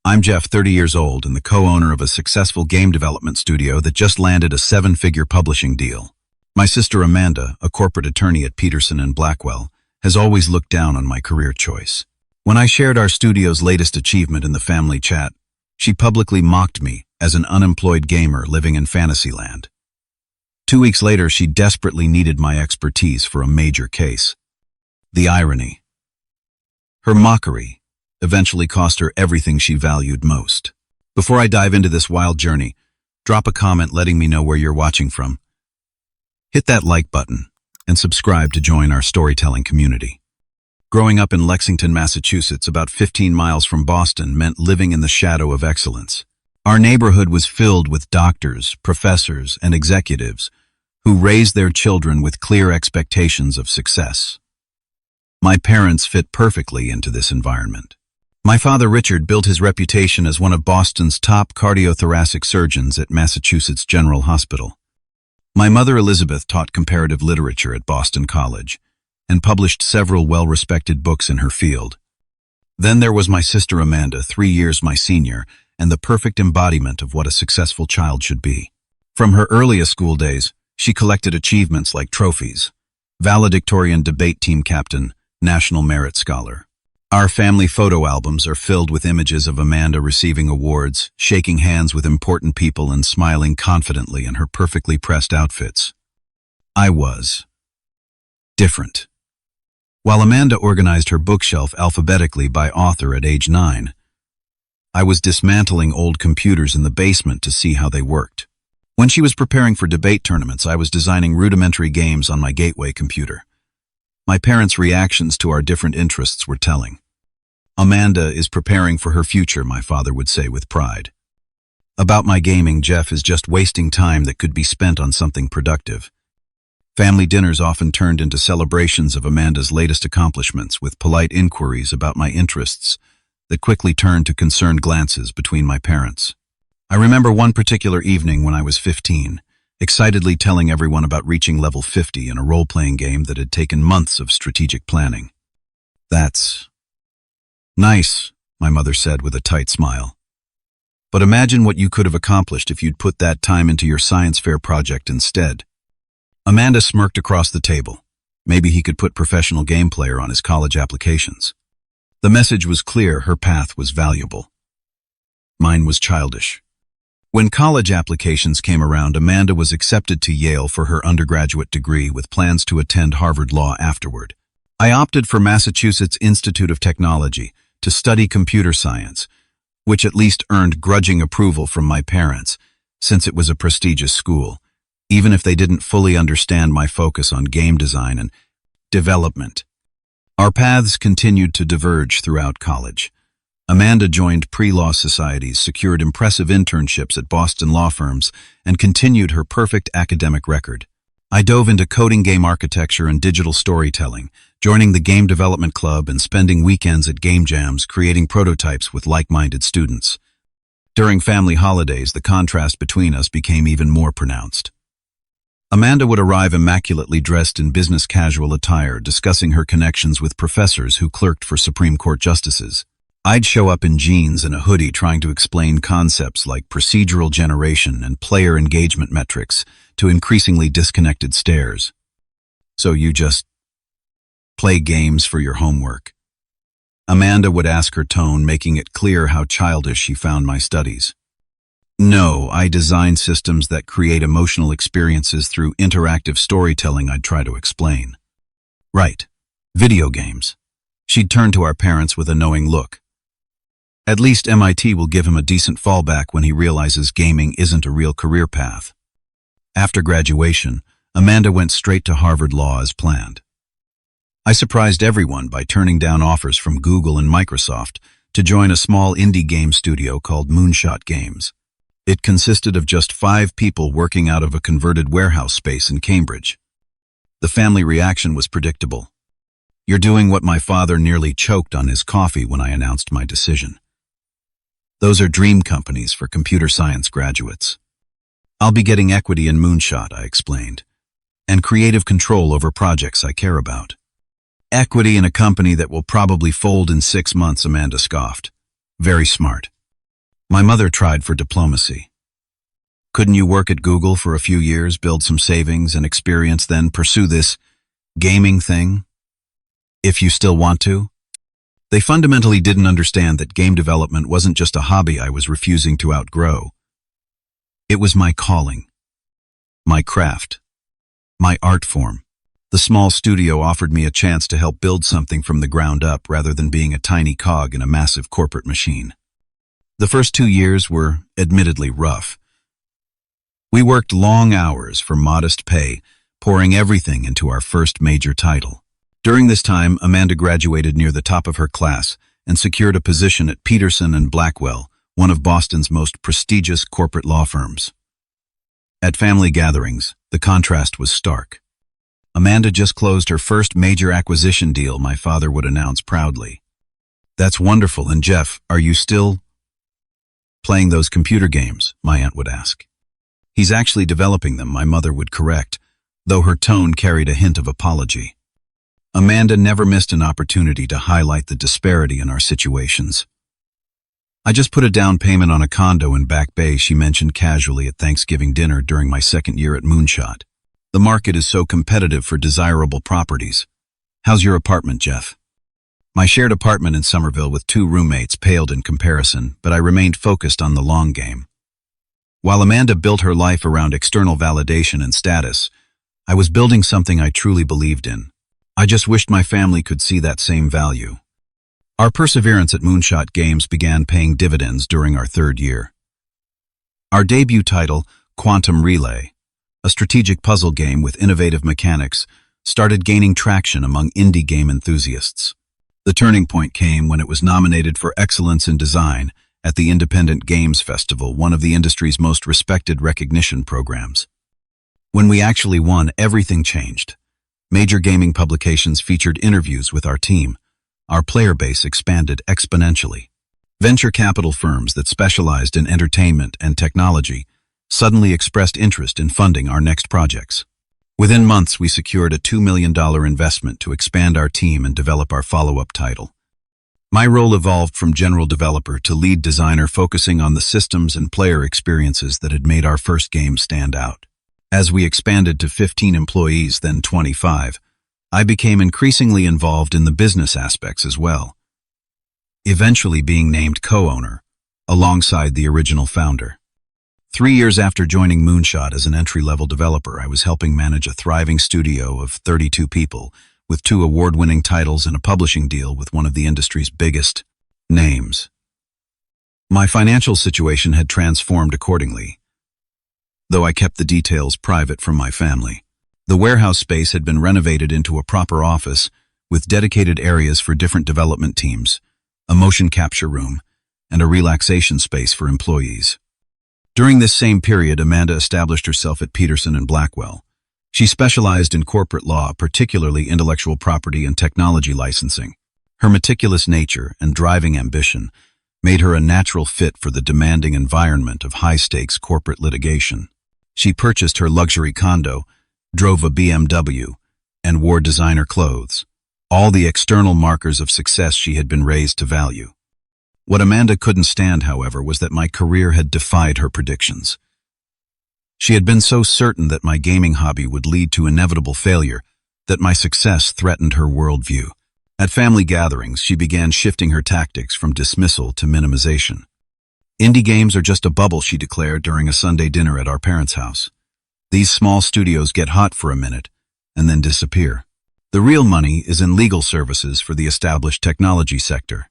I'm Jeff, 30 years old, and the co-owner of a successful game development studio that just landed a 7-figure publishing deal. My sister Amanda, a corporate attorney at Peterson and Blackwell, has always looked down on my career choice. When I shared our studio's latest achievement in the family chat, she publicly mocked me as an unemployed gamer living in Fantasyland. 2 weeks later, she desperately needed my expertise for a major case. The irony. Her mockery eventually cost her everything she valued most. Before I dive into this wild journey, drop a comment letting me know where you're watching from. Hit that like button and subscribe to join our storytelling community. Growing up in Lexington, Massachusetts, about 15 miles from Boston, meant living in the shadow of excellence. Our neighborhood was filled with doctors, professors, and executives who raised their children with clear expectations of success. My parents fit perfectly into this environment. My father, Richard, built his reputation as one of Boston's top cardiothoracic surgeons at Massachusetts General Hospital. My mother, Elizabeth, taught comparative literature at Boston College and published several well-respected books in her field. Then there was my sister Amanda, 3 years my senior, and the perfect embodiment of what a successful child should be. From her earliest school days, she collected achievements like trophies: valedictorian debate team captain, National Merit Scholar. Our family photo albums are filled with images of Amanda receiving awards, shaking hands with important people, and smiling confidently in her perfectly pressed outfits. I was different. While Amanda organized her bookshelf alphabetically by author at age 9, I was dismantling old computers in the basement to see how they worked. When she was preparing for debate tournaments, I was designing rudimentary games on my gateway computer. My parents' reactions to our different interests were telling. Amanda is preparing for her future, my father would say with pride. About my gaming, Jeff is just wasting time that could be spent on something productive. Family dinners often turned into celebrations of Amanda's latest accomplishments, with polite inquiries about my interests that quickly turned to concerned glances between my parents. I remember one particular evening when I was 15, excitedly telling everyone about reaching level 50 in a role-playing game that had taken months of strategic planning. That's nice, my mother said with a tight smile. But imagine what you could have accomplished if you'd put that time into your science fair project instead. Amanda smirked across the table. Maybe he could put professional game player on his college applications. The message was clear: her path was valuable. Mine was childish. When college applications came around, Amanda was accepted to Yale for her undergraduate degree with plans to attend Harvard Law afterward. I opted for Massachusetts Institute of Technology to study computer science, which at least earned grudging approval from my parents, since it was a prestigious school, even if they didn't fully understand my focus on game design and development. Our paths continued to diverge throughout college. Amanda joined pre-law societies, secured impressive internships at Boston law firms, and continued her perfect academic record. I dove into coding, game architecture, and digital storytelling, joining the game development club and spending weekends at game jams creating prototypes with like-minded students. During family holidays, the contrast between us became even more pronounced. Amanda would arrive immaculately dressed in business casual attire, discussing her connections with professors who clerked for Supreme Court justices. I'd show up in jeans and a hoodie trying to explain concepts like procedural generation and player engagement metrics to increasingly disconnected stares. So you just play games for your homework? Amanda would ask, her tone making it clear how childish she found my studies. No, I design systems that create emotional experiences through interactive storytelling, I'd try to explain. Right, video games. She'd turn to our parents with a knowing look. At least MIT will give him a decent fallback when he realizes gaming isn't a real career path. After graduation, Amanda went straight to Harvard Law as planned. I surprised everyone by turning down offers from Google and Microsoft to join a small indie game studio called Moonshot Games. It consisted of just 5 people working out of a converted warehouse space in Cambridge. The family reaction was predictable. You're doing what my father nearly choked on his coffee when I announced my decision. Those are dream companies for computer science graduates. I'll be getting equity in Moonshot, I explained, and creative control over projects I care about. Equity in a company that will probably fold in 6 months, Amanda scoffed. Very smart. My mother tried for diplomacy. Couldn't you work at Google for a few years, build some savings and experience, then pursue this gaming thing? If you still want to? They fundamentally didn't understand that game development wasn't just a hobby I was refusing to outgrow. It was my calling, my craft, my art form. The small studio offered me a chance to help build something from the ground up rather than being a tiny cog in a massive corporate machine. The first 2 years were admittedly rough. We worked long hours for modest pay, pouring everything into our first major title. During this time, Amanda graduated near the top of her class and secured a position at Peterson and Blackwell, one of Boston's most prestigious corporate law firms. At family gatherings, the contrast was stark. Amanda just closed her first major acquisition deal, my father would announce proudly. "That's wonderful, and Jeff, are you still playing those computer games?" my aunt would ask. "He's actually developing them," my mother would correct, though her tone carried a hint of apology. Amanda never missed an opportunity to highlight the disparity in our situations. "I just put a down payment on a condo in Back Bay," she mentioned casually at Thanksgiving dinner during my second year at Moonshot. "The market is so competitive for desirable properties. How's your apartment, Jeff?" My shared apartment in Somerville with 2 roommates paled in comparison, but I remained focused on the long game. While Amanda built her life around external validation and status, I was building something I truly believed in. I just wished my family could see that same value. Our perseverance at Moonshot Games began paying dividends during our 3rd year. Our debut title, Quantum Relay, a strategic puzzle game with innovative mechanics, started gaining traction among indie game enthusiasts. The turning point came when it was nominated for Excellence in Design at the Independent Games Festival, one of the industry's most respected recognition programs. When we actually won, everything changed. Major gaming publications featured interviews with our team. Our player base expanded exponentially. Venture capital firms that specialized in entertainment and technology suddenly expressed interest in funding our next projects. Within months, we secured a $2 million investment to expand our team and develop our follow-up title. My role evolved from general developer to lead designer, focusing on the systems and player experiences that had made our first game stand out. As we expanded to 15 employees, then 25, I became increasingly involved in the business aspects as well, eventually being named co-owner, alongside the original founder. 3 years after joining Moonshot as an entry-level developer, I was helping manage a thriving studio of 32 people, with 2 award-winning titles and a publishing deal with one of the industry's biggest names. My financial situation had transformed accordingly, though I kept the details private from my family. The warehouse space had been renovated into a proper office, with dedicated areas for different development teams, a motion capture room, and a relaxation space for employees. During this same period, Amanda established herself at Peterson and Blackwell. She specialized in corporate law, particularly intellectual property and technology licensing. Her meticulous nature and driving ambition made her a natural fit for the demanding environment of high-stakes corporate litigation. She purchased her luxury condo, drove a BMW, and wore designer clothes, all the external markers of success she had been raised to value. What Amanda couldn't stand, however, was that my career had defied her predictions. She had been so certain that my gaming hobby would lead to inevitable failure that my success threatened her worldview. At family gatherings, she began shifting her tactics from dismissal to minimization. "Indie games are just a bubble," she declared during a Sunday dinner at our parents' house. "These small studios get hot for a minute and then disappear. The real money is in legal services for the established technology sector."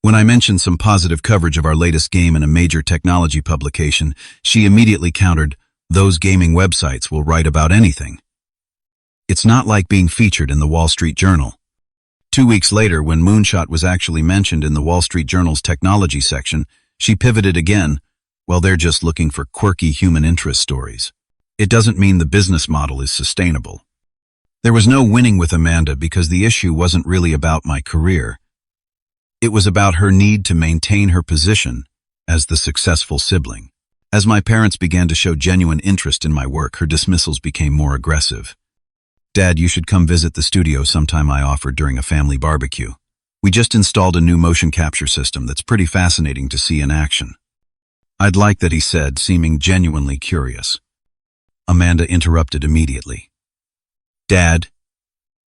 When I mentioned some positive coverage of our latest game in a major technology publication, she immediately countered, "Those gaming websites will write about anything. It's not like being featured in the Wall Street Journal." 2 weeks later, when Moonshot was actually mentioned in the Wall Street Journal's technology section, she pivoted again. "Well, they're just looking for quirky human interest stories. It doesn't mean the business model is sustainable." There was no winning with Amanda because the issue wasn't really about my career. It was about her need to maintain her position as the successful sibling. As my parents began to show genuine interest in my work, her dismissals became more aggressive. "Dad, you should come visit the studio sometime," I offered during a family barbecue. "We just installed a new motion capture system that's pretty fascinating to see in action." "I'd like that," he said, seeming genuinely curious. Amanda interrupted immediately. "Dad,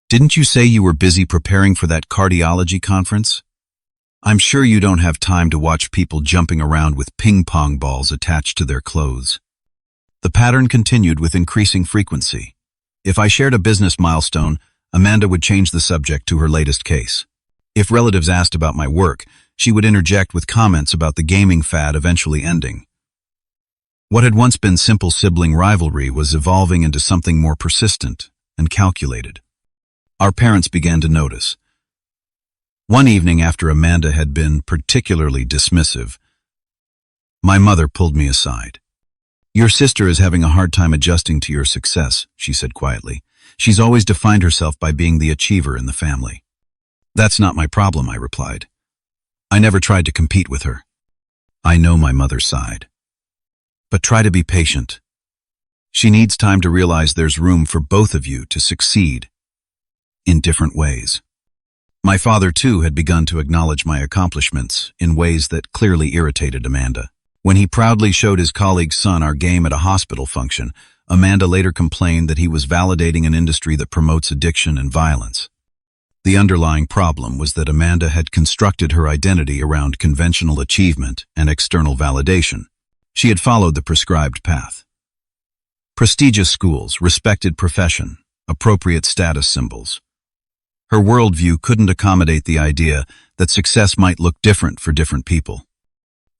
didn't you say you were busy preparing for that cardiology conference? I'm sure you don't have time to watch people jumping around with ping-pong balls attached to their clothes." The pattern continued with increasing frequency. If I shared a business milestone, Amanda would change the subject to her latest case. If relatives asked about my work, she would interject with comments about the gaming fad eventually ending. What had once been simple sibling rivalry was evolving into something more persistent and calculated. Our parents began to notice. One evening after Amanda had been particularly dismissive, my mother pulled me aside. "Your sister is having a hard time adjusting to your success," she said quietly. "She's always defined herself by being the achiever in the family." "That's not my problem," I replied. "I never tried to compete with her." I know my mother sighed. "But try to be patient. She needs time to realize there's room for both of you to succeed in different ways." My father, too, had begun to acknowledge my accomplishments in ways that clearly irritated Amanda. When he proudly showed his colleague's son our game at a hospital function, Amanda later complained that he was validating an industry that promotes addiction and violence. The underlying problem was that Amanda had constructed her identity around conventional achievement and external validation. She had followed the prescribed path. Prestigious schools, respected profession, appropriate status symbols. Her worldview couldn't accommodate the idea that success might look different for different people.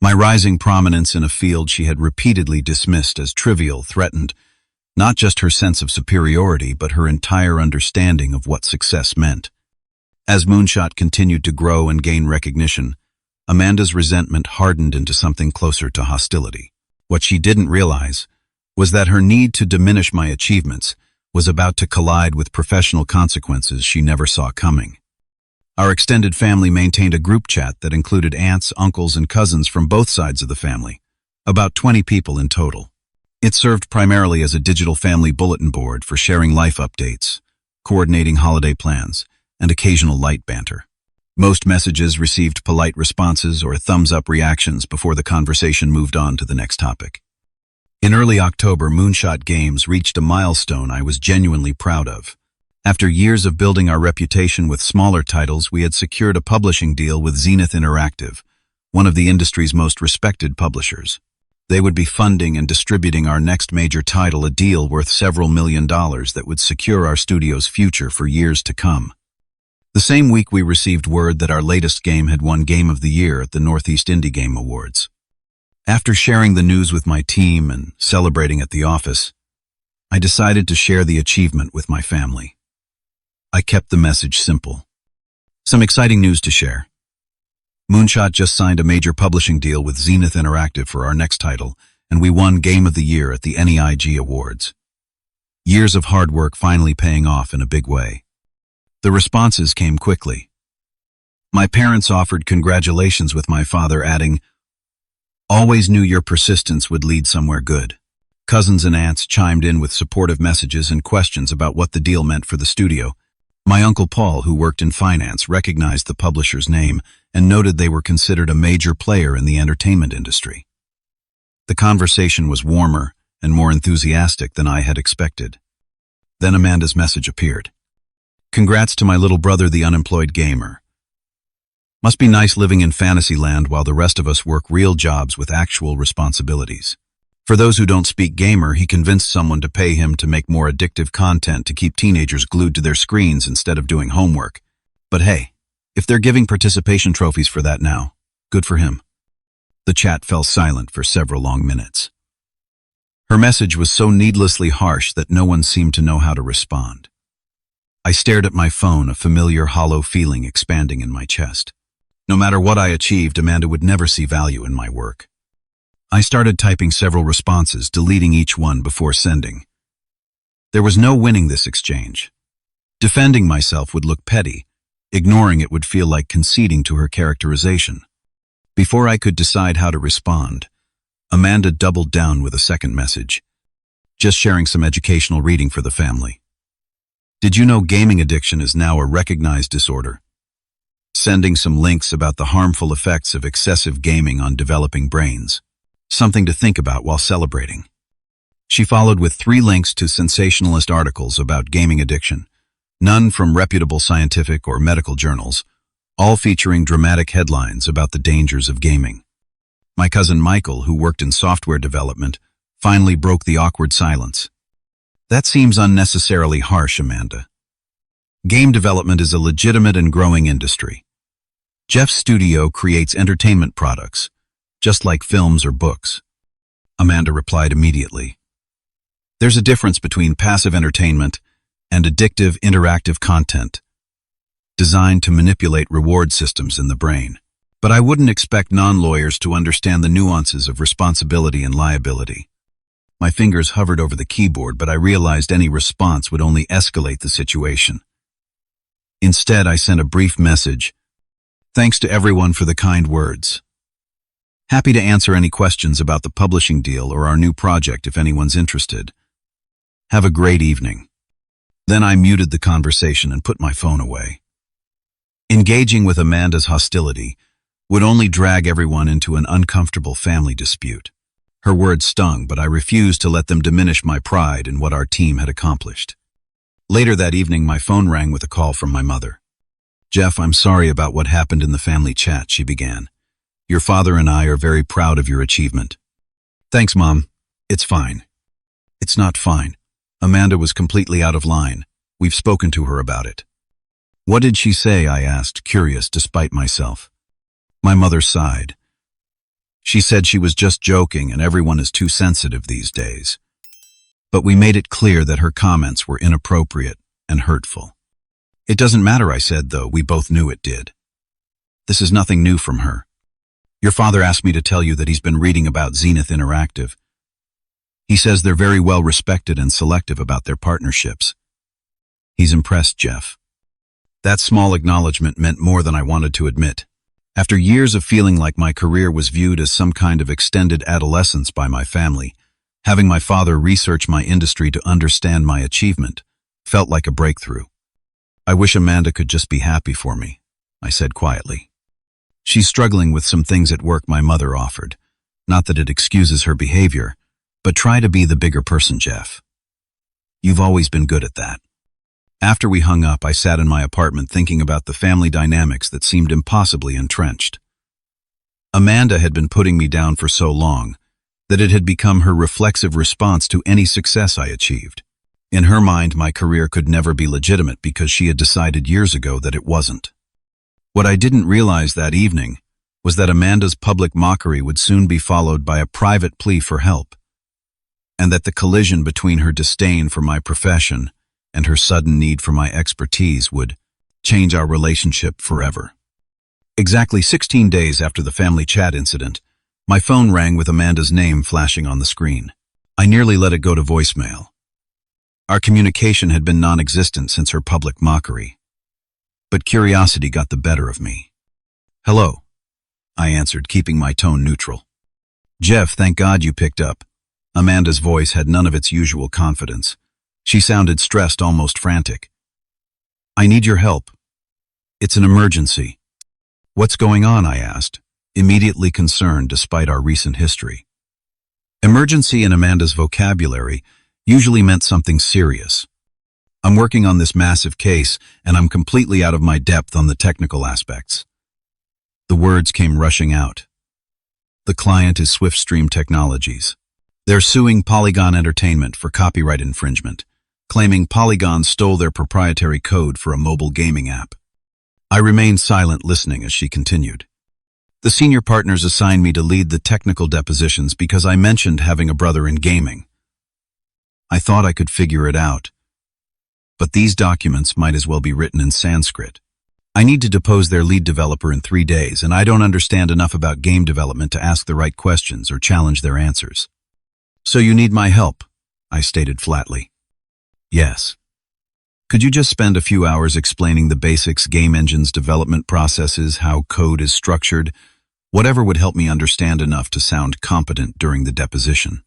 My rising prominence in a field she had repeatedly dismissed as trivial threatened not just her sense of superiority, but her entire understanding of what success meant. As Moonshot continued to grow and gain recognition, Amanda's resentment hardened into something closer to hostility. What she didn't realize was that her need to diminish my achievements was about to collide with professional consequences she never saw coming. Our extended family maintained a group chat that included aunts, uncles, and cousins from both sides of the family, about 20 people in total. It served primarily as a digital family bulletin board for sharing life updates, coordinating holiday plans, and occasional light banter. Most messages received polite responses or thumbs-up reactions before the conversation moved on to the next topic. In early October, Moonshot Games reached a milestone I was genuinely proud of. After years of building our reputation with smaller titles, we had secured a publishing deal with Zenith Interactive, one of the industry's most respected publishers. They would be funding and distributing our next major title, a deal worth several $1,000,000 that would secure our studio's future for years to come. The same week, we received word that our latest game had won Game of the Year at the Northeast Indie Game Awards. After sharing the news with my team and celebrating at the office, I decided to share the achievement with my family. I kept the message simple. Some exciting news to share. Moonshot just signed a major publishing deal with Zenith Interactive for our next title, and we won Game of the Year at the NEIG Awards. Years of hard work finally paying off in a big way. The responses came quickly. My parents offered congratulations, with my father adding, "Always knew your persistence would lead somewhere good." Cousins and aunts chimed in with supportive messages and questions about what the deal meant for the studio. My Uncle Paul, who worked in finance, recognized the publisher's name and noted they were considered a major player in the entertainment industry. The conversation was warmer and more enthusiastic than I had expected. Then Amanda's message appeared. "Congrats to my little brother, the unemployed gamer. Must be nice living in fantasy land while the rest of us work real jobs with actual responsibilities." For those who don't speak gamer, he convinced someone to pay him to make more addictive content to keep teenagers glued to their screens instead of doing homework. But hey, if they're giving participation trophies for that now, good for him. The chat fell silent for several long minutes. Her message was so needlessly harsh that no one seemed to know how to respond. I stared at my phone, a familiar hollow feeling expanding in my chest. No matter what I achieved, Amanda would never see value in my work. I started typing several responses, deleting each one before sending. There was no winning this exchange. Defending myself would look petty. Ignoring it would feel like conceding to her characterization. Before I could decide how to respond, Amanda doubled down with a second message. "Just sharing some educational reading for the family. Did you know gaming addiction is now a recognized disorder? Sending some links about the harmful effects of excessive gaming on developing brains." something to think about while celebrating. She followed with 3 links to sensationalist articles about gaming addiction, none from reputable scientific or medical journals, all featuring dramatic headlines about the dangers of gaming. My cousin Michael, who worked in software development, finally broke the awkward silence. That seems unnecessarily harsh, Amanda. Game development is a legitimate and growing industry. Jeff's studio creates entertainment products, just like films or books. Amanda replied immediately. There's a difference between passive entertainment and addictive interactive content designed to manipulate reward systems in the brain. But I wouldn't expect non-lawyers to understand the nuances of responsibility and liability. My fingers hovered over the keyboard, but I realized any response would only escalate the situation. Instead, I sent a brief message. Thanks to everyone for the kind words. Happy to answer any questions about the publishing deal or our new project if anyone's interested. Have a great evening. Then I muted the conversation and put my phone away. Engaging with Amanda's hostility would only drag everyone into an uncomfortable family dispute. Her words stung, but I refused to let them diminish my pride in what our team had accomplished. Later that evening, my phone rang with a call from my mother. Jeff, I'm sorry about what happened in the family chat, she began. Your father and I are very proud of your achievement. Thanks, Mom. It's fine. It's not fine. Amanda was completely out of line. We've spoken to her about it. What did she say? I asked, curious despite myself. My mother sighed. She said she was just joking and everyone is too sensitive these days. But we made it clear that her comments were inappropriate and hurtful. It doesn't matter, I said, though we both knew it did. This is nothing new from her. Your father asked me to tell you that he's been reading about Zenith Interactive. He says they're very well respected and selective about their partnerships. He's impressed, Jeff. That small acknowledgement meant more than I wanted to admit. After years of feeling like my career was viewed as some kind of extended adolescence by my family, having my father research my industry to understand my achievement felt like a breakthrough. I wish Amanda could just be happy for me, I said quietly. She's struggling with some things at work, my mother offered. Not that it excuses her behavior, but try to be the bigger person, Jeff. You've always been good at that. After we hung up, I sat in my apartment thinking about the family dynamics that seemed impossibly entrenched. Amanda had been putting me down for so long that it had become her reflexive response to any success I achieved. In her mind, my career could never be legitimate because she had decided years ago that it wasn't. What I didn't realize that evening was that Amanda's public mockery would soon be followed by a private plea for help, and that the collision between her disdain for my profession and her sudden need for my expertise would change our relationship forever. Exactly 16 days after the family chat incident, my phone rang with Amanda's name flashing on the screen. I nearly let it go to voicemail. Our communication had been non-existent since her public mockery. But curiosity got the better of me. Hello, I answered, keeping my tone neutral. Jeff, thank God you picked up. Amanda's voice had none of its usual confidence. She sounded stressed, almost frantic. I need your help. It's an emergency. What's going on? I asked, immediately concerned despite our recent history. Emergency in Amanda's vocabulary usually meant something serious. I'm working on this massive case, and I'm completely out of my depth on the technical aspects. The words came rushing out. The client is Swiftstream Technologies. They're suing Polygon Entertainment for copyright infringement, claiming Polygon stole their proprietary code for a mobile gaming app. I remained silent, listening as she continued. The senior partners assigned me to lead the technical depositions because I mentioned having a brother in gaming. I thought I could figure it out. But these documents might as well be written in Sanskrit. I need to depose their lead developer in 3 days, and I don't understand enough about game development to ask the right questions or challenge their answers. So you need my help, I stated flatly. Yes. Could you just spend a few hours explaining the basics, game engines, development processes, how code is structured, whatever would help me understand enough to sound competent during the deposition?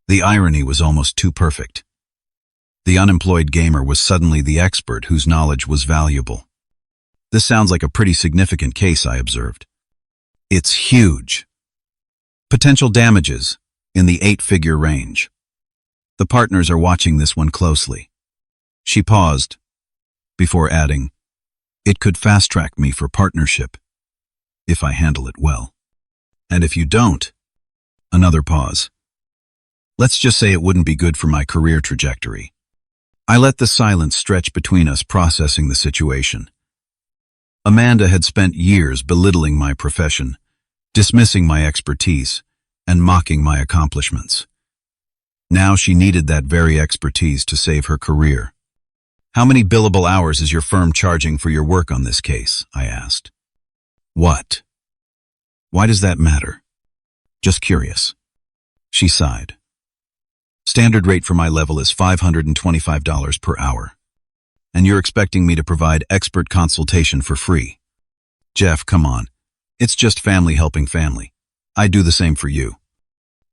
The irony was almost too perfect. The unemployed gamer was suddenly the expert whose knowledge was valuable. This sounds like a pretty significant case, I observed. It's huge. Potential damages in the 8-figure range. The partners are watching this one closely. She paused before adding, "It could fast-track me for partnership if I handle it well. And if you don't," another pause, "let's just say it wouldn't be good for my career trajectory." I let the silence stretch between us, processing the situation. Amanda had spent years belittling my profession, dismissing my expertise, and mocking my accomplishments. Now she needed that very expertise to save her career. "How many billable hours is your firm charging for your work on this case?" I asked. "What? Why does that matter?" "Just curious." She sighed. "Standard rate for my level is $525 per hour. And you're expecting me to provide expert consultation for free. Jeff, come on. It's just family helping family. I do the same for you."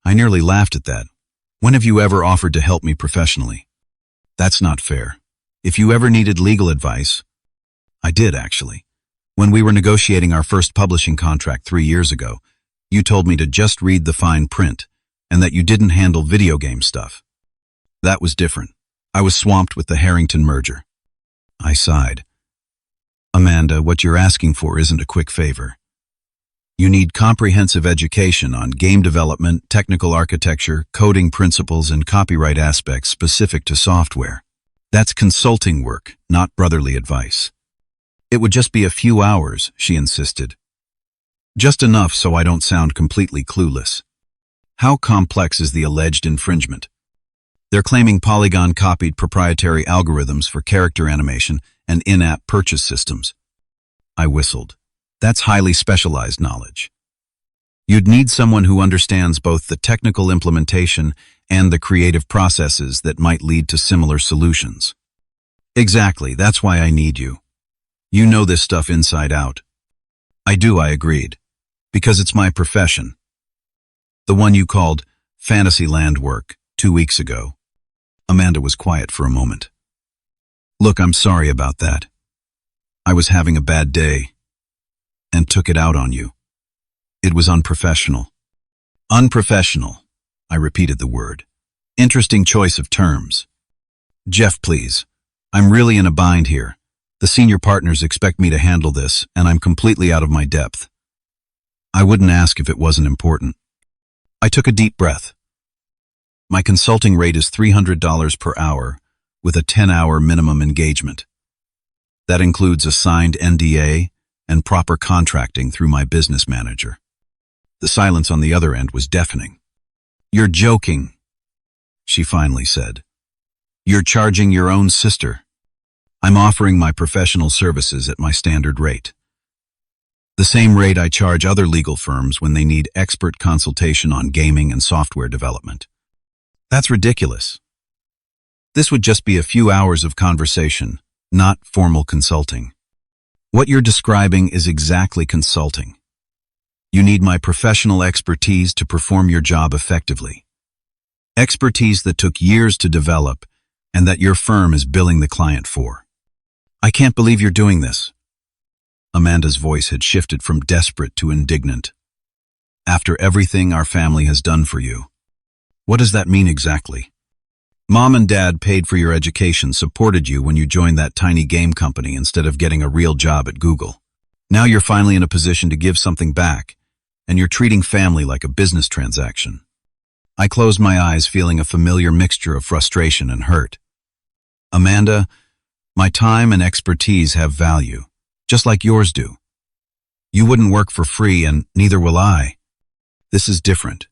I nearly laughed at that. "When have you ever offered to help me professionally?" "That's not fair. If you ever needed legal advice..." "I did, actually. When we were negotiating our first publishing contract 3 years ago, you told me to just read the fine print and that you didn't handle video game stuff. That was different. I was swamped with the Harrington merger." I sighed. "Amanda, what you're asking for isn't a quick favor. You need comprehensive education on game development, technical architecture, coding principles, and copyright aspects specific to software. That's consulting work, not brotherly advice." "It would just be a few hours," she insisted. "Just enough so I don't sound completely clueless." "How complex is the alleged infringement?" "They're claiming Polygon copied proprietary algorithms for character animation and in-app purchase systems." I whistled. "That's highly specialized knowledge. You'd need someone who understands both the technical implementation and the creative processes that might lead to similar solutions." "Exactly, that's why I need you. You know this stuff inside out." "I do," I agreed, "because it's my profession. The one you called Fantasyland work 2 weeks ago." Amanda was quiet for a moment. "Look, I'm sorry about that. I was having a bad day and took it out on you. It was unprofessional." "Unprofessional," I repeated the word. "Interesting choice of terms." "Jeff, please. I'm really in a bind here. The senior partners expect me to handle this, and I'm completely out of my depth." "I wouldn't ask if it wasn't important." I took a deep breath. "My consulting rate is $300 per hour, with a 10-hour minimum engagement. That includes a signed NDA and proper contracting through my business manager." The silence on the other end was deafening. "You're joking," she finally said. "You're charging your own sister." "I'm offering my professional services at my standard rate. The same rate I charge other legal firms when they need expert consultation on gaming and software development." "That's ridiculous. This would just be a few hours of conversation, not formal consulting." "What you're describing is exactly consulting. You need my professional expertise to perform your job effectively. Expertise that took years to develop and that your firm is billing the client for." "I can't believe you're doing this." Amanda's voice had shifted from desperate to indignant. "After everything our family has done for you." "What does that mean exactly?" "Mom and Dad paid for your education, supported you when you joined that tiny game company instead of getting a real job at Google. Now you're finally in a position to give something back, and you're treating family like a business transaction." I closed my eyes, feeling a familiar mixture of frustration and hurt. "Amanda, my time and expertise have value, just like yours do. You wouldn't work for free, and neither will I. This is different.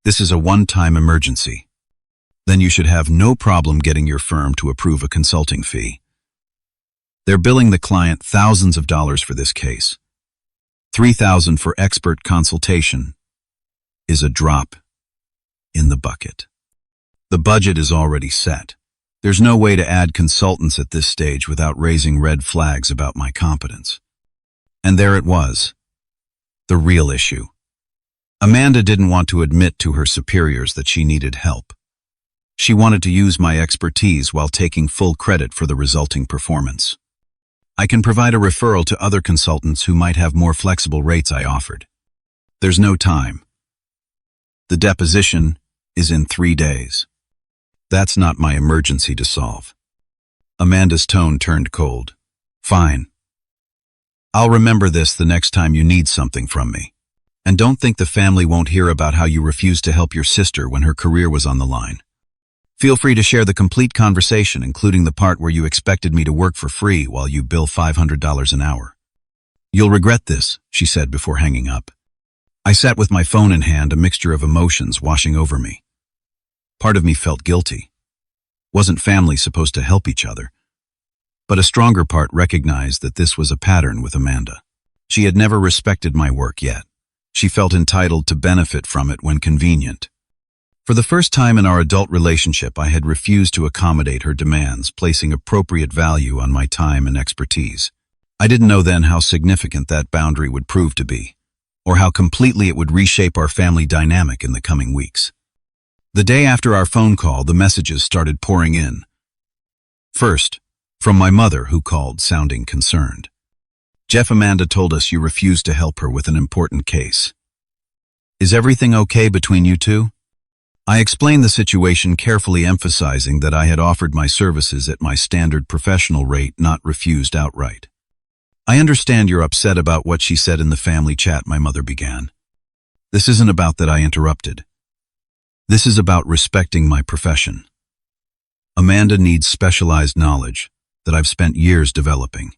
This is a one-time emergency. Then you should have no problem getting your firm to approve a consulting fee. They're billing the client thousands of dollars for this case. $3,000 for expert consultation is a drop in the bucket. The budget is already set. There's no way to add consultants at this stage without raising red flags about my competence." And there it was, the real issue. Amanda didn't want to admit to her superiors that she needed help. She wanted to use my expertise while taking full credit for the resulting performance. "I can provide a referral to other consultants who might have more flexible rates," I offered. "There's no time. The deposition is in 3 days. That's not my emergency to solve. Amanda's tone turned cold. Fine. I'll remember this the next time you need something from me. And don't think the family won't hear about how you refused to help your sister when her career was on the line. Feel free to share the complete conversation, including the part where you expected me to work for free while you bill $500 an hour. You'll regret this, she said before hanging up. I sat with my phone in hand, a mixture of emotions washing over me. Part of me felt guilty. Wasn't family supposed to help each other? But a stronger part recognized that this was a pattern with Amanda. She had never respected my work yet. She felt entitled to benefit from it when convenient. For the first time in our adult relationship, I had refused to accommodate her demands, placing appropriate value on my time and expertise. I didn't know then how significant that boundary would prove to be, or how completely it would reshape our family dynamic in the coming weeks. The day after our phone call, the messages started pouring in. First, from my mother, who called, sounding concerned. Jeff, Amanda told us you refused to help her with an important case. Is everything okay between you two? I explained the situation, carefully emphasizing that I had offered my services at my standard professional rate, not refused outright. I understand you're upset about what she said in the family chat, my mother began. This isn't about that, I interrupted. This is about respecting my profession. Amanda needs specialized knowledge that I've spent years developing.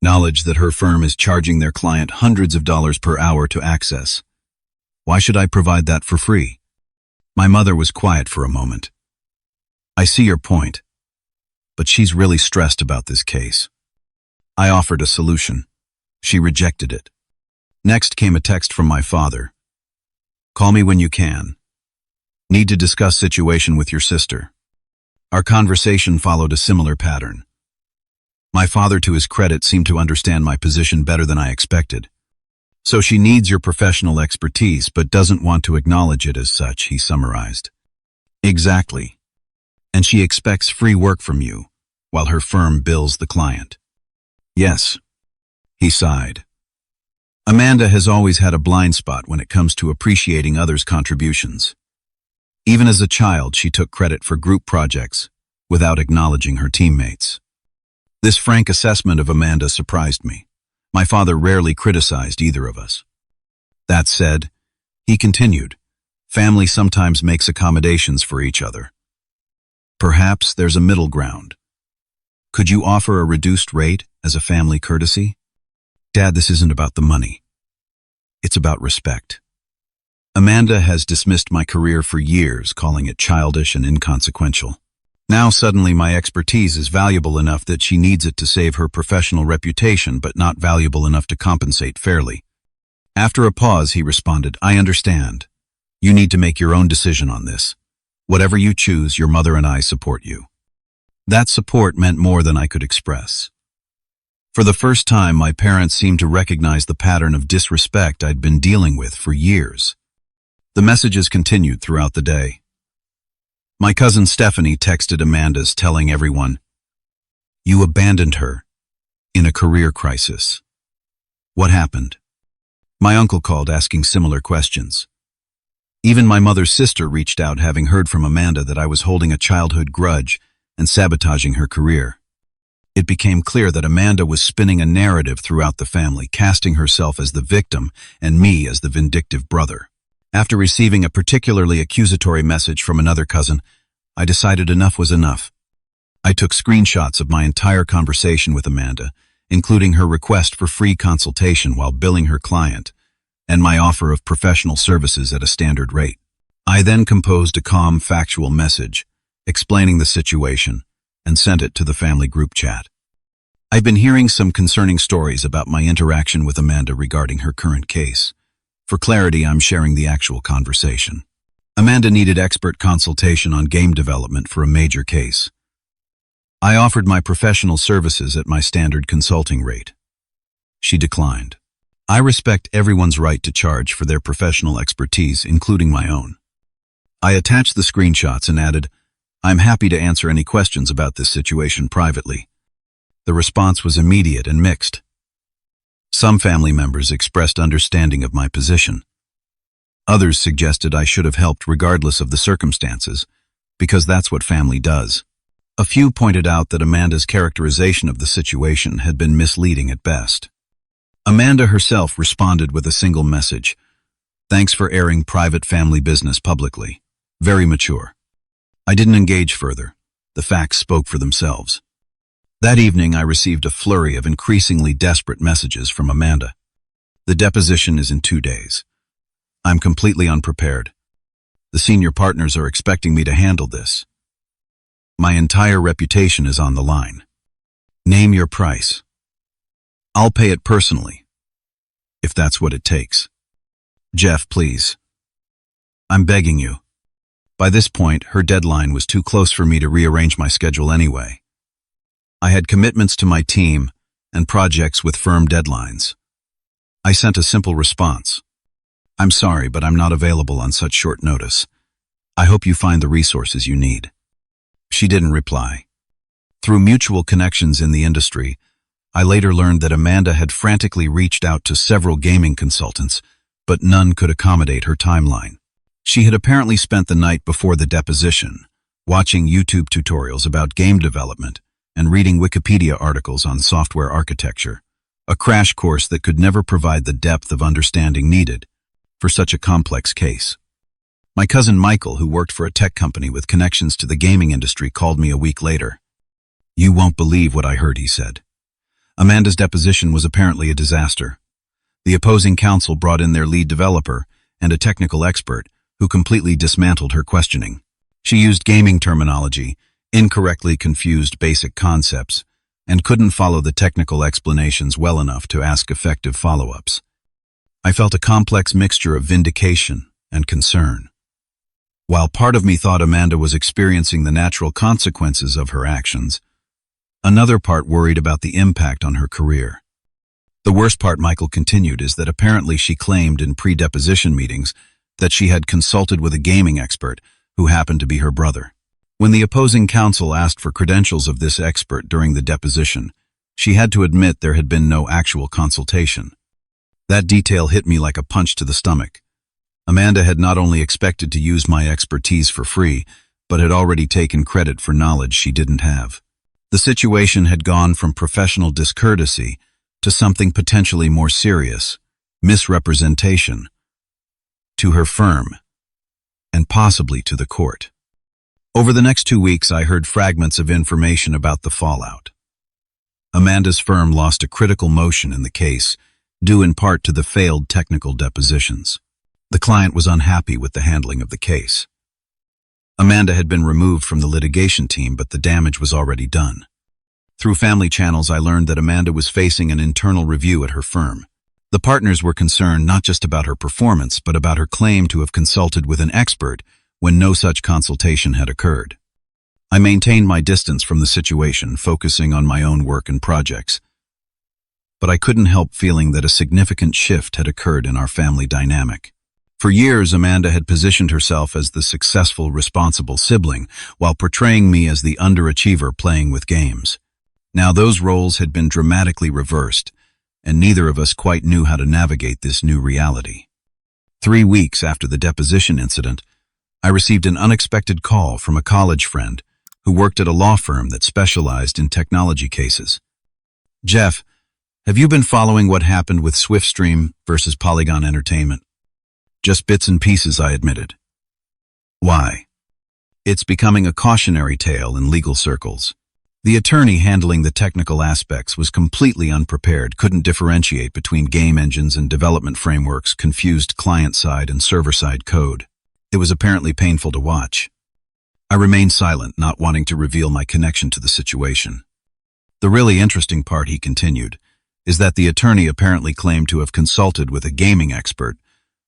Knowledge that her firm is charging their client hundreds of dollars per hour to access. Why should I provide that for free? My mother was quiet for a moment. I see your point, but she's really stressed about this case. I offered a solution. She rejected it. Next came a text from my father. Call me when you can. Need to discuss situation with your sister. Our conversation followed a similar pattern. My father, to his credit, seemed to understand my position better than I expected. So she needs your professional expertise, but doesn't want to acknowledge it as such, he summarized. Exactly. And she expects free work from you, while her firm bills the client. Yes. He sighed. Amanda has always had a blind spot when it comes to appreciating others' contributions. Even as a child, she took credit for group projects without acknowledging her teammates. This frank assessment of Amanda surprised me. My father rarely criticized either of us. That said, he continued, family sometimes makes accommodations for each other. Perhaps there's a middle ground. Could you offer a reduced rate as a family courtesy? Dad, this isn't about the money. It's about respect. Amanda has dismissed my career for years, calling it childish and inconsequential. Now suddenly my expertise is valuable enough that she needs it to save her professional reputation, but not valuable enough to compensate fairly. After a pause, he responded, I understand. You need to make your own decision on this. Whatever you choose, your mother and I support you. That support meant more than I could express. For the first time, my parents seemed to recognize the pattern of disrespect I'd been dealing with for years. The messages continued throughout the day. My cousin Stephanie texted Amanda's, telling everyone, You abandoned her in a career crisis. What happened? My uncle called, asking similar questions. Even my mother's sister reached out, having heard from Amanda that I was holding a childhood grudge and sabotaging her career. It became clear that Amanda was spinning a narrative throughout the family, casting herself as the victim and me as the vindictive brother. After receiving a particularly accusatory message from another cousin, I decided enough was enough. I took screenshots of my entire conversation with Amanda, including her request for free consultation while billing her client, and my offer of professional services at a standard rate. I then composed a calm, factual message, explaining the situation, and sent it to the family group chat. I've been hearing some concerning stories about my interaction with Amanda regarding her current case. For clarity, I'm sharing the actual conversation. Amanda needed expert consultation on game development for a major case. I offered my professional services at my standard consulting rate. She declined. I respect everyone's right to charge for their professional expertise, including my own. I attached the screenshots and added, I'm happy to answer any questions about this situation privately. The response was immediate and mixed. Some family members expressed understanding of my position. Others suggested I should have helped regardless of the circumstances, because that's what family does. A few pointed out that Amanda's characterization of the situation had been misleading at best. Amanda herself responded with a single message: "Thanks for airing private family business publicly. Very mature." I didn't engage further. The facts spoke for themselves. That evening, I received a flurry of increasingly desperate messages from Amanda. "The deposition is in 2 days. I'm completely unprepared. The senior partners are expecting me to handle this. My entire reputation is on the line. Name your price. I'll pay it personally, if that's what it takes. Jeff, please. I'm begging you." By this point, her deadline was too close for me to rearrange my schedule anyway. I had commitments to my team and projects with firm deadlines. I sent a simple response: "I'm sorry, but I'm not available on such short notice. I hope you find the resources you need." She didn't reply. Through mutual connections in the industry, I later learned that Amanda had frantically reached out to several gaming consultants, but none could accommodate her timeline. She had apparently spent the night before the deposition, watching YouTube tutorials about game development and reading Wikipedia articles on software architecture, a crash course that could never provide the depth of understanding needed for such a complex case. My cousin Michael, who worked for a tech company with connections to the gaming industry, called me a week later. "You won't believe what I heard," he said. Amanda's deposition was apparently a disaster. The opposing counsel brought in their lead developer and a technical expert who completely dismantled her questioning. She used gaming terminology, incorrectly confused basic concepts, and couldn't follow the technical explanations well enough to ask effective follow-ups. I felt a complex mixture of vindication and concern. While part of me thought Amanda was experiencing the natural consequences of her actions, another part worried about the impact on her career. The worst part, Michael continued, is that apparently she claimed in pre-deposition meetings that she had consulted with a gaming expert who happened to be her brother. When the opposing counsel asked for credentials of this expert during the deposition, she had to admit there had been no actual consultation. That detail hit me like a punch to the stomach. Amanda had not only expected to use my expertise for free, but had already taken credit for knowledge she didn't have. The situation had gone from professional discourtesy to something potentially more serious: misrepresentation, to her firm, and possibly to the court. Over the next 2 weeks, I heard fragments of information about the fallout. Amanda's firm lost a critical motion in the case, due in part to the failed technical depositions. The client was unhappy with the handling of the case. Amanda had been removed from the litigation team, but the damage was already done. Through family channels, I learned that Amanda was facing an internal review at her firm. The partners were concerned not just about her performance, but about her claim to have consulted with an expert when no such consultation had occurred. I maintained my distance from the situation, focusing on my own work and projects. But I couldn't help feeling that a significant shift had occurred in our family dynamic. For years, Amanda had positioned herself as the successful, responsible sibling, while portraying me as the underachiever playing with games. Now those roles had been dramatically reversed, and neither of us quite knew how to navigate this new reality. 3 weeks after the deposition incident, I received an unexpected call from a college friend who worked at a law firm that specialized in technology cases. "Jeff, have you been following what happened with Swiftstream versus Polygon Entertainment?" "Just bits and pieces," I admitted. "Why?" "It's becoming a cautionary tale in legal circles. The attorney handling the technical aspects was completely unprepared, couldn't differentiate between game engines and development frameworks, confused client-side and server-side code. It was apparently painful to watch." I remained silent, not wanting to reveal my connection to the situation. "The really interesting part," he continued, "is that the attorney apparently claimed to have consulted with a gaming expert,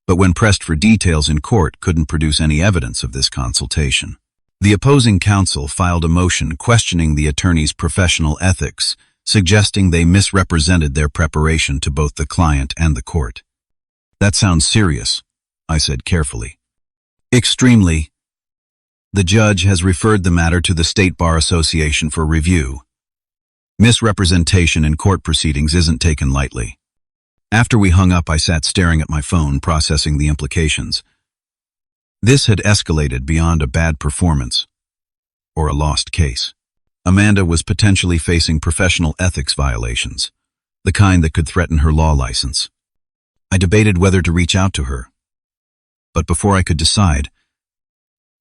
but when pressed for details in court, couldn't produce any evidence of this consultation. The opposing counsel filed a motion questioning the attorney's professional ethics, suggesting they misrepresented their preparation to both the client and the court." "That sounds serious," I said carefully. "Extremely. The judge has referred the matter to the State Bar Association for review. Misrepresentation in court proceedings isn't taken lightly. After we hung up, I sat staring at my phone, processing the implications. This had escalated beyond a bad performance or a lost case. Amanda was potentially facing professional ethics violations, the kind that could threaten her law license. I debated whether to reach out to her, but before I could decide,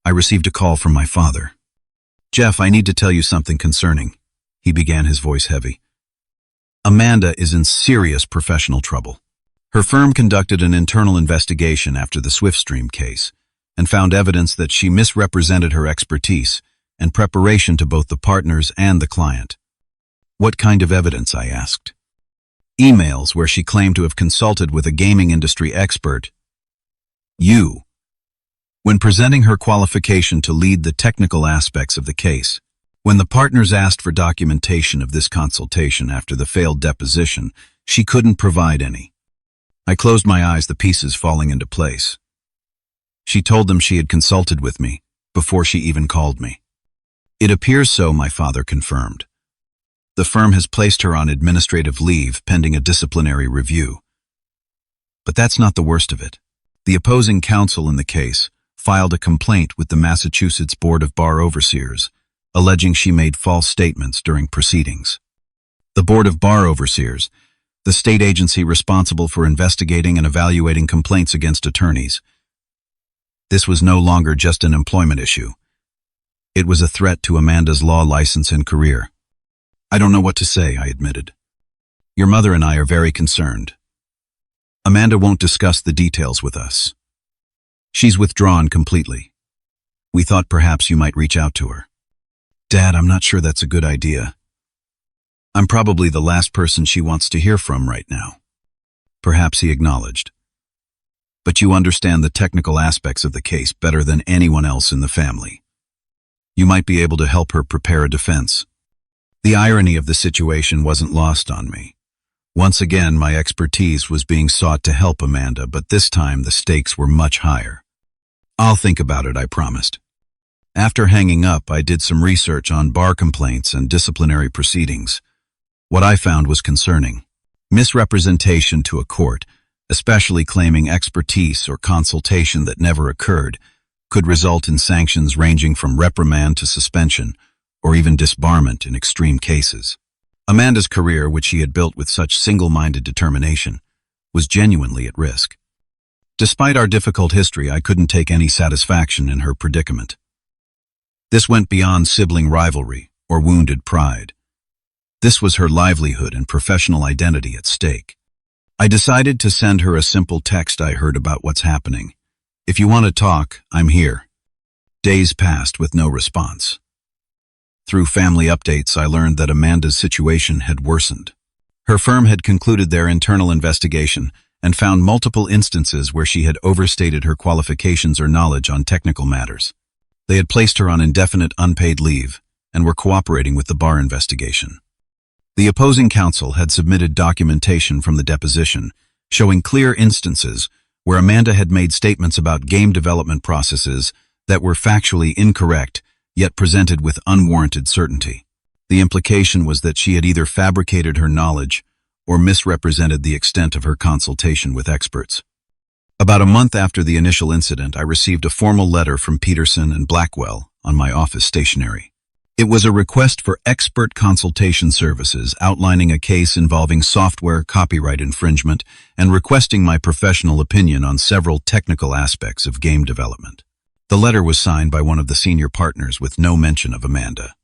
I received a call from my father. "Jeff, I need to tell you something concerning," he began, his voice heavy. "Amanda is in serious professional trouble. Her firm conducted an internal investigation after the SwiftStream case and found evidence that she misrepresented her expertise and preparation to both the partners and the client." "What kind of evidence?" I asked. "Emails where she claimed to have consulted with a gaming industry expert, you, when presenting her qualification to lead the technical aspects of the case. When the partners asked for documentation of this consultation after the failed deposition, she couldn't provide any." I closed my eyes, the pieces falling into place. "She told them she had consulted with me before she even called me." "It appears so," my father confirmed. "The firm has placed her on administrative leave pending a disciplinary review." But that's not the worst of it. The opposing counsel in the case filed a complaint with the Massachusetts Board of Bar Overseers, alleging she made false statements during proceedings. The Board of Bar Overseers, the state agency responsible for investigating and evaluating complaints against attorneys. This was no longer just an employment issue. It was a threat to Amanda's law license and career. "I don't know what to say," I admitted. "Your mother and I are very concerned. Amanda won't discuss the details with us. She's withdrawn completely. We thought perhaps you might reach out to her." "Dad, I'm not sure that's a good idea. I'm probably the last person she wants to hear from right now." Perhaps he acknowledged. "But you understand the technical aspects of the case better than anyone else in the family. You might be able to help her prepare a defense." The irony of the situation wasn't lost on me. Once again, my expertise was being sought to help Amanda, but this time the stakes were much higher. "I'll think about it," I promised. After hanging up, I did some research on bar complaints and disciplinary proceedings. What I found was concerning. Misrepresentation to a court, especially claiming expertise or consultation that never occurred, could result in sanctions ranging from reprimand to suspension, or even disbarment in extreme cases. Amanda's career, which she had built with such single-minded determination, was genuinely at risk. Despite our difficult history, I couldn't take any satisfaction in her predicament. This went beyond sibling rivalry or wounded pride. This was her livelihood and professional identity at stake. I decided to send her a simple text I heard about what's happening. "If you want to talk, I'm here." Days passed with no response. Through family updates, I learned that Amanda's situation had worsened. Her firm had concluded their internal investigation and found multiple instances where she had overstated her qualifications or knowledge on technical matters. They had placed her on indefinite unpaid leave and were cooperating with the bar investigation. The opposing counsel had submitted documentation from the deposition showing clear instances where Amanda had made statements about game development processes that were factually incorrect, yet presented with unwarranted certainty. The implication was that she had either fabricated her knowledge or misrepresented the extent of her consultation with experts. About a month after the initial incident, I received a formal letter from Peterson and Blackwell on my office stationery. It was a request for expert consultation services outlining a case involving software copyright infringement and requesting my professional opinion on several technical aspects of game development. The letter was signed by one of the senior partners with no mention of Amanda.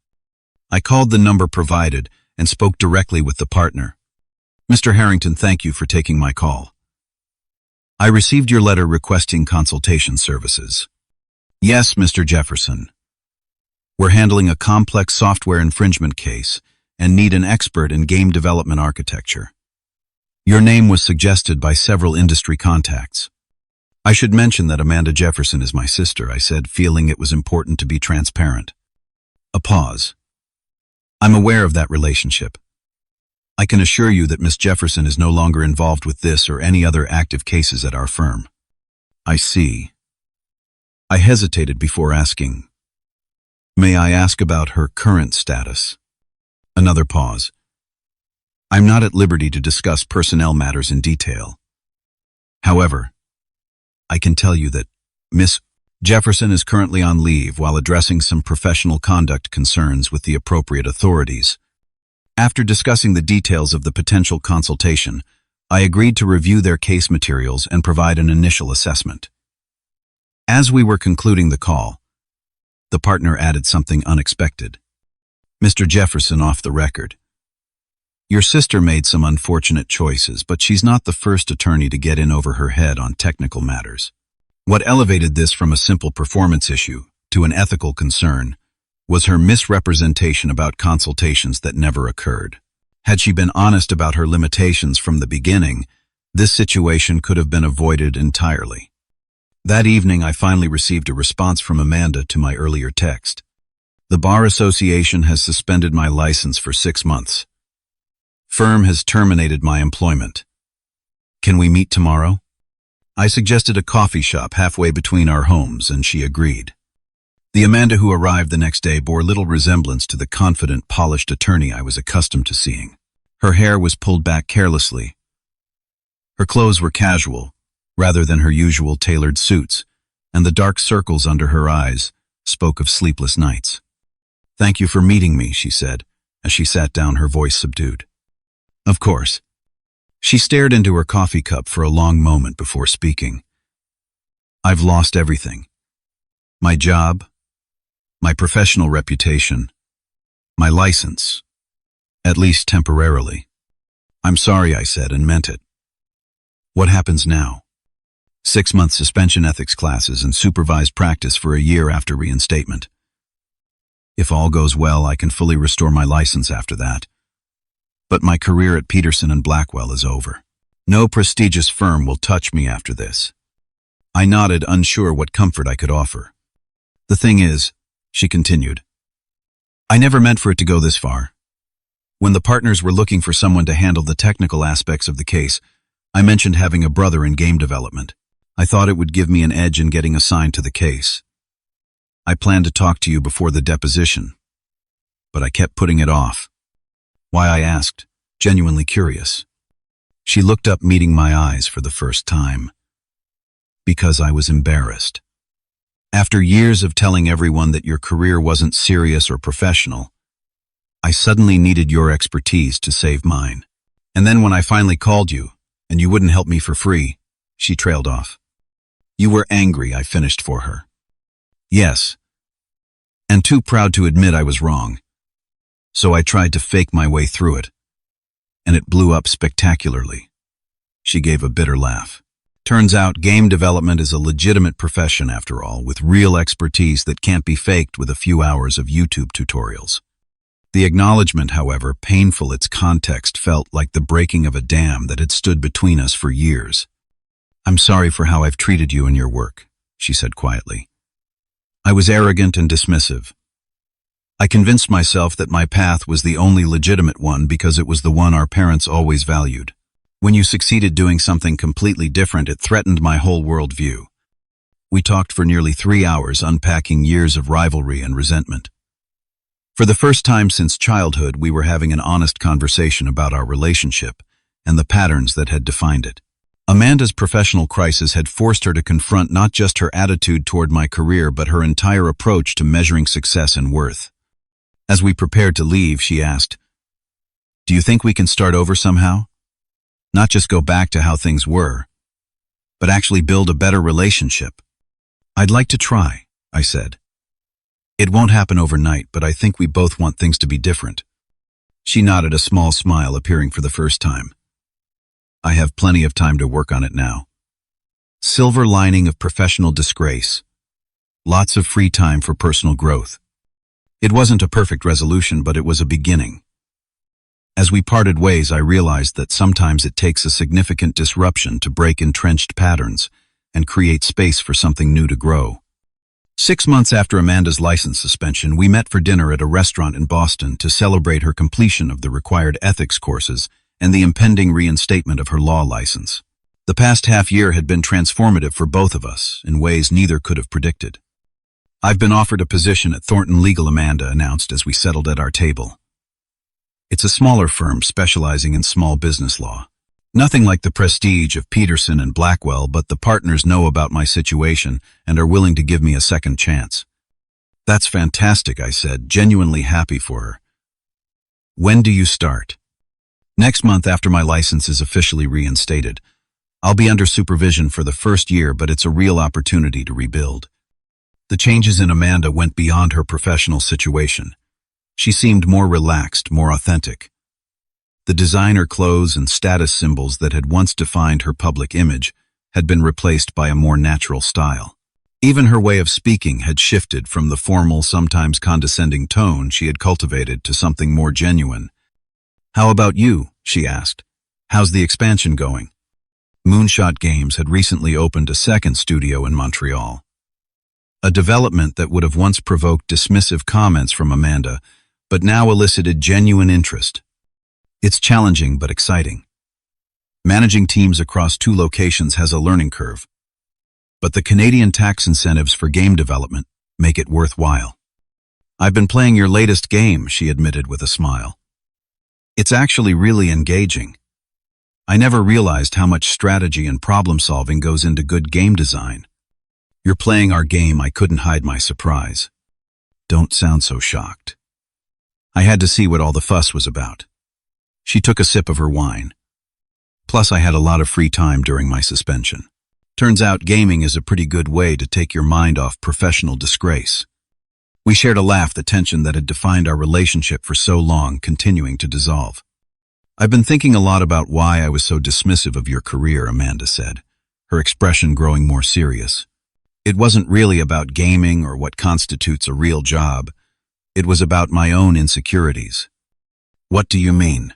I called the number provided and spoke directly with the partner. "Mr. Harrington, thank you for taking my call. I received your letter requesting consultation services." "Yes, Mr. Jefferson. We're handling a complex software infringement case and need an expert in game development architecture. Your name was suggested by several industry contacts." "I should mention that Amanda Jefferson is my sister," I said, feeling it was important to be transparent. A pause. "I'm aware of that relationship. I can assure you that Miss Jefferson is no longer involved with this or any other active cases at our firm." "I see." I hesitated before asking, "May I ask about her current status?" Another pause. I'm not at liberty to discuss personnel matters in detail. However, I can tell you that Miss Jefferson is currently on leave while addressing some professional conduct concerns with the appropriate authorities. After discussing the details of the potential consultation, I agreed to review their case materials and provide an initial assessment. As we were concluding the call, the partner added something unexpected. Mr. Jefferson, off the record. Your sister made some unfortunate choices, but she's not the first attorney to get in over her head on technical matters. What elevated this from a simple performance issue to an ethical concern was her misrepresentation about consultations that never occurred. Had she been honest about her limitations from the beginning, this situation could have been avoided entirely. That evening, I finally received a response from Amanda to my earlier text. The Bar Association has suspended my license for 6 months. Firm has terminated my employment. Can we meet tomorrow? I suggested a coffee shop halfway between our homes, and she agreed. The Amanda who arrived the next day bore little resemblance to the confident, polished attorney I was accustomed to seeing. Her hair was pulled back carelessly. Her clothes were casual, rather than her usual tailored suits, and the dark circles under her eyes spoke of sleepless nights. "Thank you for meeting me," she said, as she sat down, her voice subdued. "Of course." She stared into her coffee cup for a long moment before speaking. "I've lost everything. My job, my professional reputation, my license, at least temporarily." "I'm sorry," I said, and meant it. "What happens now?" 6-month suspension, ethics classes, and supervised practice for a year after reinstatement. If all goes well, I can fully restore my license after that. But my career at Peterson and Blackwell is over. No prestigious firm will touch me after this. I nodded, unsure what comfort I could offer. "The thing is," she continued, "I never meant for it to go this far. When the partners were looking for someone to handle the technical aspects of the case, I mentioned having a brother in game development. I thought it would give me an edge in getting assigned to the case. I planned to talk to you before the deposition, but I kept putting it off." "Why?" I asked, genuinely curious. She looked up, meeting my eyes for the first time. "Because I was embarrassed. After years of telling everyone that your career wasn't serious or professional, I suddenly needed your expertise to save mine. And then when I finally called you, and you wouldn't help me for free," she trailed off. "You were angry," I finished for her. "Yes, and too proud to admit I was wrong. So I tried to fake my way through it, and it blew up spectacularly." She gave a bitter laugh. "Turns out game development is a legitimate profession after all, with real expertise that can't be faked with a few hours of YouTube tutorials." The acknowledgement, however, painful its context, felt like the breaking of a dam that had stood between us for years. "I'm sorry for how I've treated you in your work," she said quietly. "I was arrogant and dismissive. I convinced myself that my path was the only legitimate one because it was the one our parents always valued. When you succeeded doing something completely different, it threatened my whole worldview." We talked for nearly 3 hours, unpacking years of rivalry and resentment. For the first time since childhood, we were having an honest conversation about our relationship and the patterns that had defined it. Amanda's professional crisis had forced her to confront not just her attitude toward my career, but her entire approach to measuring success and worth. As we prepared to leave, she asked, "Do you think we can start over somehow? Not just go back to how things were, but actually build a better relationship?" "I'd like to try," I said. "It won't happen overnight, but I think we both want things to be different." She nodded, a small smile appearing for the first time. "I have plenty of time to work on it now." Silver lining of professional disgrace. Lots of free time for personal growth. It wasn't a perfect resolution, but it was a beginning. As we parted ways, I realized that sometimes it takes a significant disruption to break entrenched patterns and create space for something new to grow. 6 months after Amanda's license suspension, we met for dinner at a restaurant in Boston to celebrate her completion of the required ethics courses and the impending reinstatement of her law license. The past half year had been transformative for both of us in ways neither could have predicted. "I've been offered a position at Thornton Legal," Amanda announced as we settled at our table. It's a smaller firm specializing in small business law. Nothing like the prestige of Peterson and Blackwell, but the partners know about my situation and are willing to give me a second chance. That's fantastic, I said, genuinely happy for her. When do you start? Next month, after my license is officially reinstated. I'll be under supervision for the first year, but it's a real opportunity to rebuild. The changes in Amanda went beyond her professional situation. She seemed more relaxed, more authentic. The designer clothes and status symbols that had once defined her public image had been replaced by a more natural style. Even her way of speaking had shifted from the formal, sometimes condescending tone she had cultivated to something more genuine. "How about you?" she asked. "How's the expansion going?" Moonshot Games had recently opened a second studio in Montreal. A development that would have once provoked dismissive comments from Amanda, but now elicited genuine interest. It's challenging but exciting. Managing teams across 2 locations has a learning curve, but the Canadian tax incentives for game development make it worthwhile. "I've been playing your latest game," she admitted with a smile. "It's actually really engaging. I never realized how much strategy and problem-solving goes into good game design." "You're playing our game," I couldn't hide my surprise. "Don't sound so shocked." I had to see what all the fuss was about. She took a sip of her wine. "Plus, I had a lot of free time during my suspension. Turns out gaming is a pretty good way to take your mind off professional disgrace." We shared a laugh, the tension that had defined our relationship for so long continuing to dissolve. "I've been thinking a lot about why I was so dismissive of your career," Amanda said, her expression growing more serious. "It wasn't really about gaming or what constitutes a real job. It was about my own insecurities." "What do you mean?"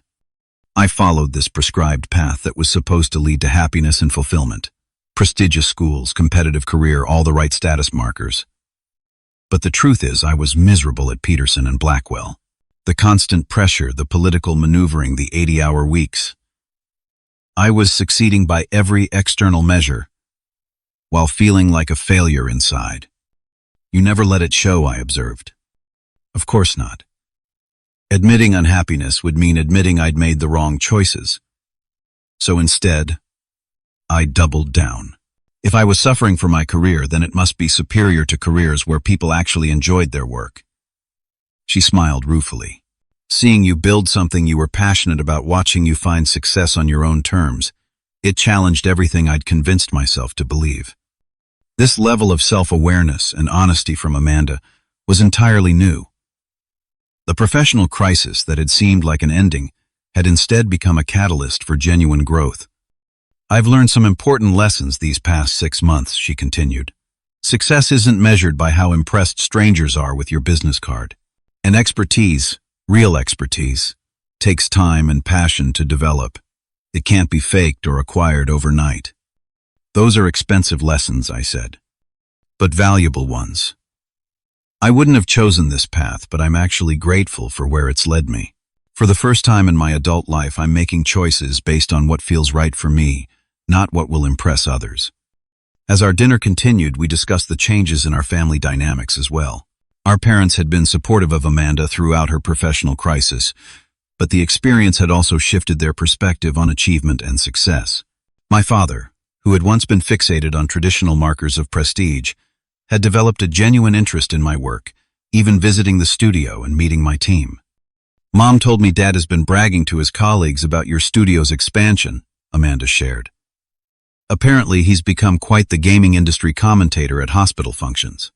"I followed this prescribed path that was supposed to lead to happiness and fulfillment. Prestigious schools, competitive career, all the right status markers. But the truth is, I was miserable at Peterson and Blackwell. The constant pressure, the political maneuvering, the 80-hour weeks. I was succeeding by every external measure, while feeling like a failure inside." "You never let it show," I observed. "Of course not. Admitting unhappiness would mean admitting I'd made the wrong choices. So instead, I doubled down. If I was suffering for my career, then it must be superior to careers where people actually enjoyed their work." She smiled ruefully. "Seeing you build something you were passionate about, watching you find success on your own terms, it challenged everything I'd convinced myself to believe." This level of self-awareness and honesty from Amanda was entirely new. The professional crisis that had seemed like an ending had instead become a catalyst for genuine growth. "I've learned some important lessons these past 6 months," she continued. "Success isn't measured by how impressed strangers are with your business card. And expertise, real expertise, takes time and passion to develop. It can't be faked or acquired overnight." "Those are expensive lessons," I said, "but valuable ones. I wouldn't have chosen this path, but I'm actually grateful for where it's led me. For the first time in my adult life, I'm making choices based on what feels right for me, not what will impress others." As our dinner continued, we discussed the changes in our family dynamics as well. Our parents had been supportive of Amanda throughout her professional crisis, but the experience had also shifted their perspective on achievement and success. My father, who had once been fixated on traditional markers of prestige, had developed a genuine interest in my work, even visiting the studio and meeting my team. "Mom told me Dad has been bragging to his colleagues about your studio's expansion," Amanda shared. "Apparently, he's become quite the gaming industry commentator at hospital functions."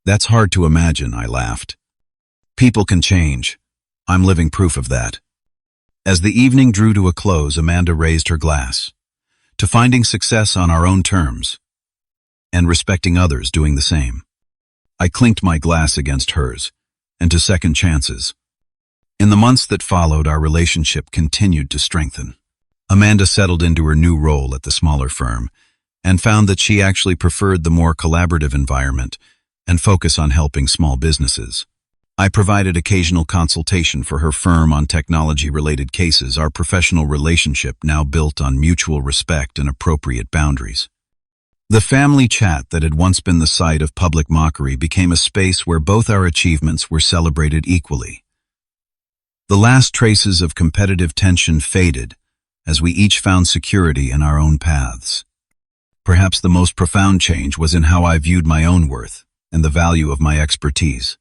"That's hard to imagine," I laughed. "People can change. I'm living proof of that." As the evening drew to a close, Amanda raised her glass. "To finding success on our own terms, and respecting others doing the same." I clinked my glass against hers, and to second chances. In the months that followed, our relationship continued to strengthen. Amanda settled into her new role at the smaller firm, and found that she actually preferred the more collaborative environment and focus on helping small businesses. I provided occasional consultation for her firm on technology-related cases, our professional relationship now built on mutual respect and appropriate boundaries. The family chat that had once been the site of public mockery became a space where both our achievements were celebrated equally. The last traces of competitive tension faded as we each found security in our own paths. Perhaps the most profound change was in how I viewed my own worth and the value of my expertise.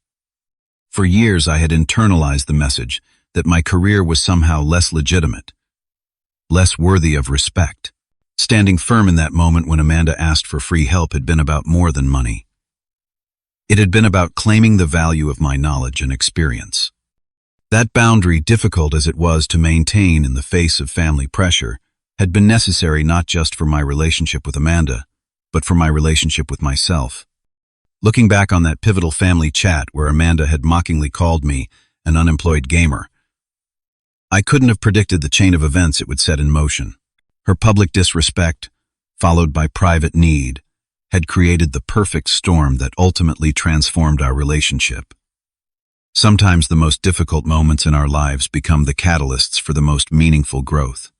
For years, I had internalized the message that my career was somehow less legitimate, less worthy of respect. Standing firm in that moment when Amanda asked for free help had been about more than money. It had been about claiming the value of my knowledge and experience. That boundary, difficult as it was to maintain in the face of family pressure, had been necessary not just for my relationship with Amanda, but for my relationship with myself. Looking back on that pivotal family chat where Amanda had mockingly called me an unemployed gamer, I couldn't have predicted the chain of events it would set in motion. Her public disrespect, followed by private need, had created the perfect storm that ultimately transformed our relationship. Sometimes the most difficult moments in our lives become the catalysts for the most meaningful growth.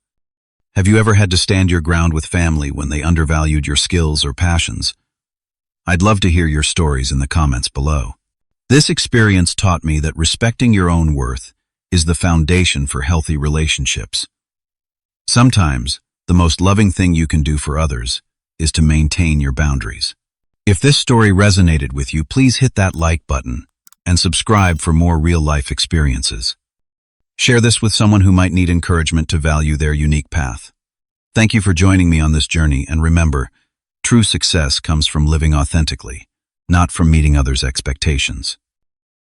Have you ever had to stand your ground with family when they undervalued your skills or passions? I'd love to hear your stories in the comments below. This experience taught me that respecting your own worth is the foundation for healthy relationships. Sometimes, the most loving thing you can do for others is to maintain your boundaries. If this story resonated with you, please hit that like button and subscribe for more real-life experiences. Share this with someone who might need encouragement to value their unique path. Thank you for joining me on this journey, and remember, true success comes from living authentically, not from meeting others' expectations.